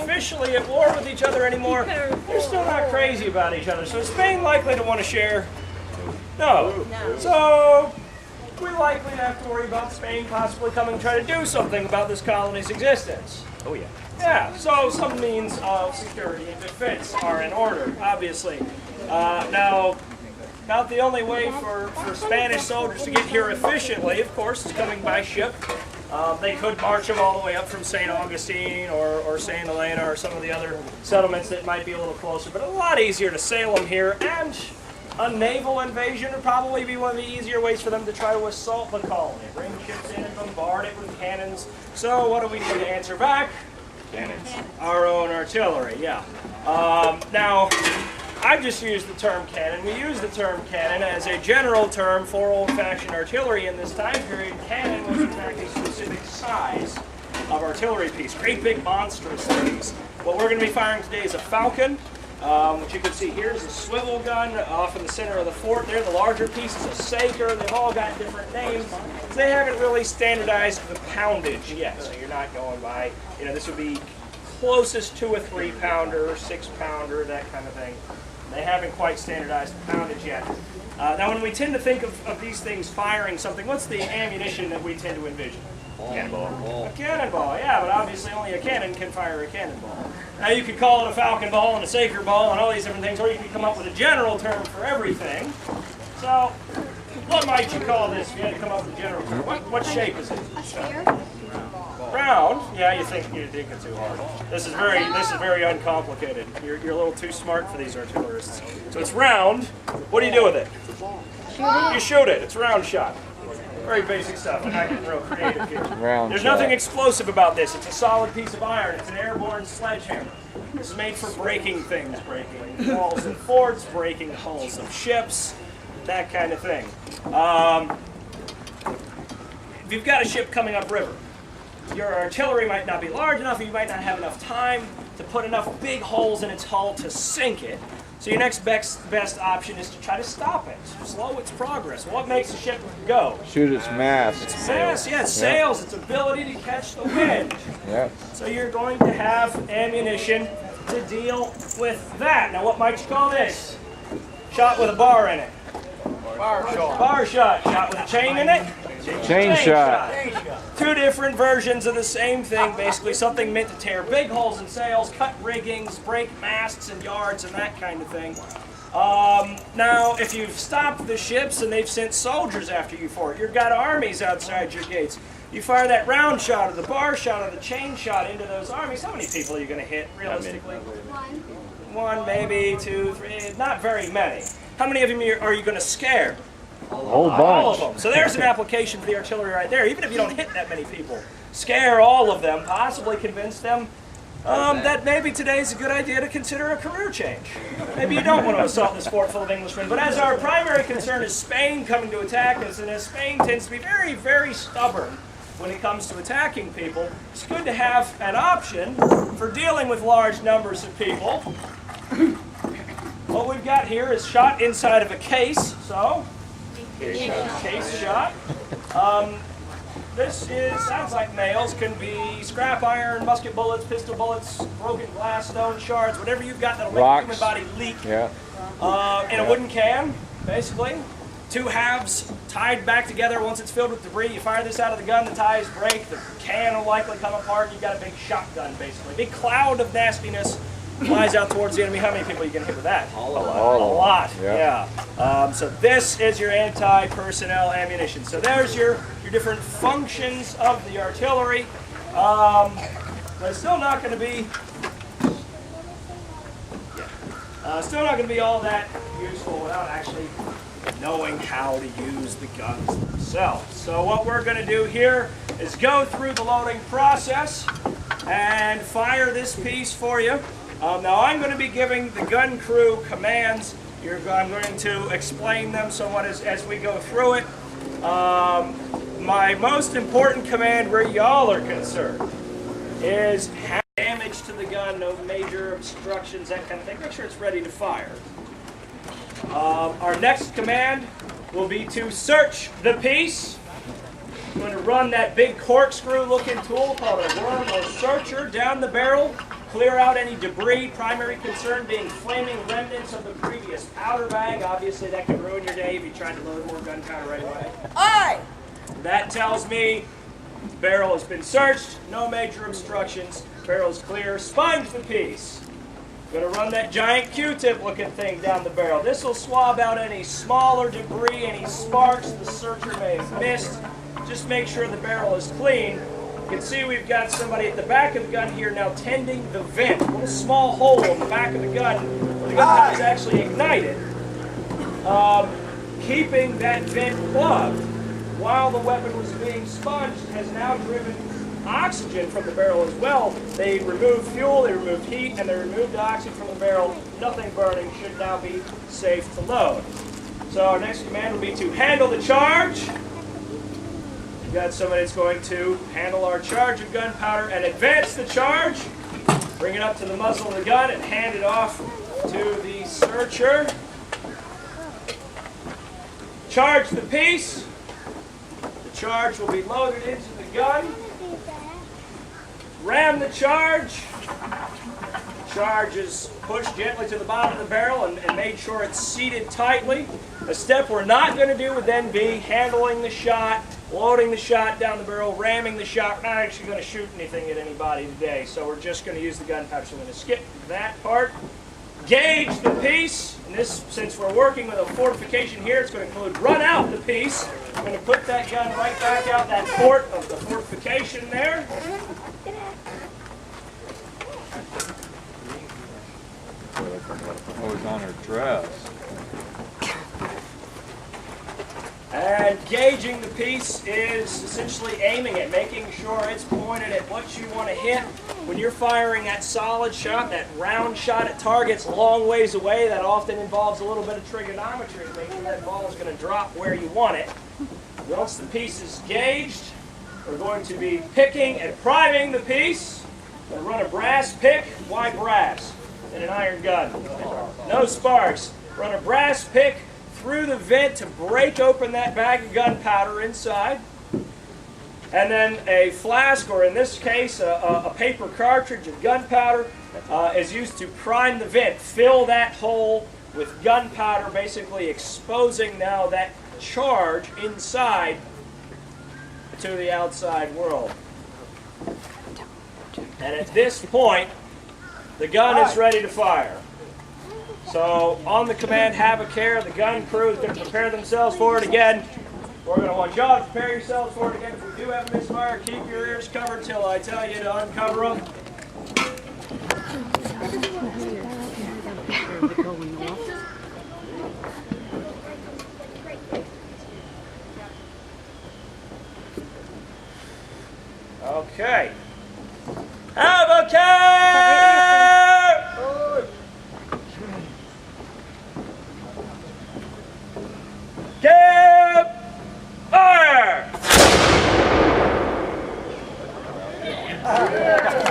officially at war with each other anymore, they're still not crazy about each other. So is Spain likely to want to share? No. So we likely have to worry about Spain possibly coming to try to do something about this colony's existence. Oh yeah. Yeah, so some means of security and defense are in order, obviously. Now, about the only way for Spanish soldiers to get here efficiently, of course, is coming by ship. They could march them all the way up from St. Augustine or St. Helena or some of the other settlements that might be a little closer, but a lot easier to sail them here, and a naval invasion would probably be one of the easier ways for them to try to assault the colony. Bring ships in and bombard it with cannons. So what do we need to answer back? Cannons. Our own artillery, yeah. Now, I've just used the term cannon. We use the term cannon as a general term for old-fashioned artillery in this time period. Cannon was in fact a specific size of artillery piece. Great big monstrous things. What we're going to be firing today is a falcon. What you can see here is a swivel gun off in the center of the fort there. The larger piece is a saker. They've all got different names. They haven't really standardized the poundage yet, so you're not going by, this would be closest to a 3-pounder, 6-pounder, that kind of thing. They haven't quite standardized the poundage yet. Now, when we tend to think of these things firing something, what's the ammunition that we tend to envision? Cannonball. A cannonball, yeah, but obviously only a cannon can fire a cannonball. Now you could call it a falcon ball and a saker ball and all these different things, or you could come up with a general term for everything. So, what might you call this if you had to come up with a general term? What shape is it? A sphere? Round? Yeah, you're thinking too hard. This is very uncomplicated. You're a little too smart for these artillerists. So it's round. What do you do with it? You shoot it. It's a round shot. Very basic stuff. I'm not getting real creative here. There's nothing explosive about this. It's a solid piece of iron. It's an airborne sledgehammer. This is made for breaking things, breaking walls of forts, breaking hulls of ships, that kind of thing. If you've got a ship coming upriver, your artillery might not be large enough, or you might not have enough time to put enough big holes in its hull to sink it. So your next best option is to try to stop it, slow its progress. What makes a ship go? Shoot its mast. Its mast, yeah, its sails, its ability to catch the wind. Yeah. So you're going to have ammunition to deal with that. Now what might you call this? Shot with a bar in it. Bar shot. Bar shot. Shot with a chain in it. Chain shot. Two different versions of the same thing, basically something meant to tear big holes in sails, cut riggings, break masts and yards and that kind of thing. Now, if you've stopped the ships and they've sent soldiers after you for it, you've got armies outside your gates. You fire that round shot or the bar shot or the chain shot into those armies, how many people are you going to hit, realistically? One, maybe, two, three, not very many. How many of them are you going to scare? A whole bunch. All of them. So there's an application for the artillery right there. Even if you don't hit that many people, scare all of them, possibly convince them that maybe today's a good idea to consider a career change. Maybe you don't want to assault this fort full of Englishmen, but as our primary concern is Spain coming to attack us, and as Spain tends to be very, very stubborn when it comes to attacking people, it's good to have an option for dealing with large numbers of people. What we've got here is shot inside of a case, so case shot. This sounds like nails, can be scrap iron, musket bullets, pistol bullets, broken glass, stone shards, whatever you've got that'll make the human body leak. Yeah. In a wooden can, basically. Two halves tied back together. Once it's filled with debris, you fire this out of the gun, the ties break, the can will likely come apart, you've got a big shotgun, basically. Big cloud of nastiness flies out towards the enemy. How many people are you going to hit with that? A lot. Yeah. So this is your anti-personnel ammunition. So there's your different functions of the artillery. But it's still not going to be all that useful without actually knowing how to use the guns themselves. So what we're going to do here is go through the loading process and fire this piece for you. Now I'm going to be giving the gun crew commands. I'm going to explain them somewhat as we go through it. My most important command where y'all are concerned is have damage to the gun, no major obstructions, that kind of thing. Make sure it's ready to fire. Our next command will be to search the piece. I'm going to run that big corkscrew looking tool called a worm or searcher down the barrel Clear out any debris, primary concern being flaming remnants of the previous powder bag. Obviously, that could ruin your day if you tried to load more gunpowder right away. Aye! That tells me the barrel has been searched, no major obstructions, barrel's clear. Sponge the piece. Going to run that giant Q-tip looking thing down the barrel. This will swab out any smaller debris, any sparks the searcher may have missed. Just make sure the barrel is clean. You can see we've got somebody at the back of the gun here now tending the vent. A little small hole in the back of the gun where the gun is actually ignited. Keeping that vent plugged while the weapon was being sponged has now driven oxygen from the barrel as well. They removed fuel, they removed heat, and they removed oxygen from the barrel. Nothing burning, should now be safe to load. So our next command will be to handle the charge. We've got somebody that's going to handle our charge of gunpowder and advance the charge. Bring it up to the muzzle of the gun and hand it off to the searcher. Charge the piece. The charge will be loaded into the gun. Ram the charge. Charge is pushed gently to the bottom of the barrel and made sure it's seated tightly. A step we're not going to do would then be handling the shot, loading the shot down the barrel, ramming the shot. We're not actually going to shoot anything at anybody today, so we're just going to use the gunpowder. So I'm going to skip that part. Gauge the piece. And this, since we're working with a fortification here, it's going to include run out the piece. I'm going to put that gun right back out that port of the fortification there. Oh, it's on her dress. And gauging the piece is essentially aiming it, making sure it's pointed at what you want to hit. When you're firing that solid shot, that round shot at targets long ways away, that often involves a little bit of trigonometry, making that ball is going to drop where you want it. Once the piece is gauged, we're going to be picking and priming the piece. We'll run a brass pick. Why brass in an iron gun? No sparks. Run a brass pick through the vent to break open that bag of gunpowder inside. And then a flask, or in this case, a paper cartridge of gunpowder is used to prime the vent. Fill that hole with gunpowder, basically exposing now that charge inside to the outside world. And at this point, the gun is ready to fire. So on the command, have a care. The gun crew is going to prepare themselves for it again. We're going to want y'all to prepare yourselves for it again. If we do have a misfire, keep your ears covered till I tell you to uncover them. Okay. Have a care!